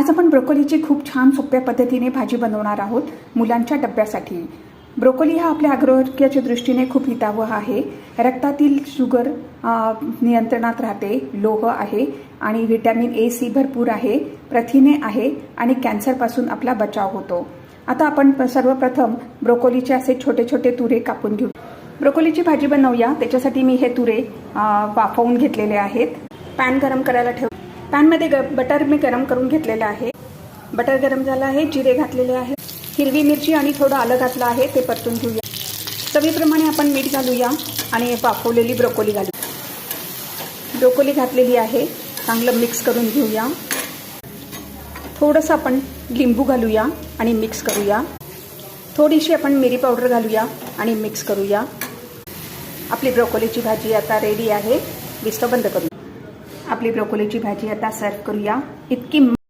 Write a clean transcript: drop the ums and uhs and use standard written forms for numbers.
आज आपण ब्रोकोलीची खूप छान सोप्या पद्धतीने भाजी बनवणार आहोत मुलांच्या डब्यासाठी। ब्रोकोली हा आपल्या आरोग्याच्या दृष्टीने खूप हितावह आहे। रक्तातील शुगर नियंत्रणात राहते, लोह आहे आणि व्हिटॅमिन ए सी भरपूर आहे, प्रथिने आहे आणि कॅन्सरपासून आपला बचाव होतो। आता आपण सर्वप्रथम ब्रोकोलीचे असे छोटे छोटे तुरे कापून घेऊ। ब्रोकोलीची भाजी बनवूया। त्याच्यासाठी मी हे तुरे वाफवून घेतलेले आहेत। पॅन गरम करायला ठेव। पॅनमध्ये बटर मी गरम करून घेतलेलं आहे। बटर गरम झालं आहे, जिरे घातलेले आहे, हिरवी मिरची आणि थोडं आलं घातलं आहे, ते परतून घेऊया। चवीप्रमाणे आपण मीठ घालूया आणि वाफवलेली ब्रोकोली घालूया। ब्रोकोली घातलेली आहे, चांगलं मिक्स करून घेऊया। थोडंसं आपण लिंबू घालूया आणि मिक्स करूया। थोडीशी आपण मिरी पावडर घालूया आणि मिक्स करूया। आपली ब्रोकोलीची भाजी आता रेडी आहे। गॅस बंद करूया। आपली ब्रोकोलीची भाजी आता सर्व करूया। इतकी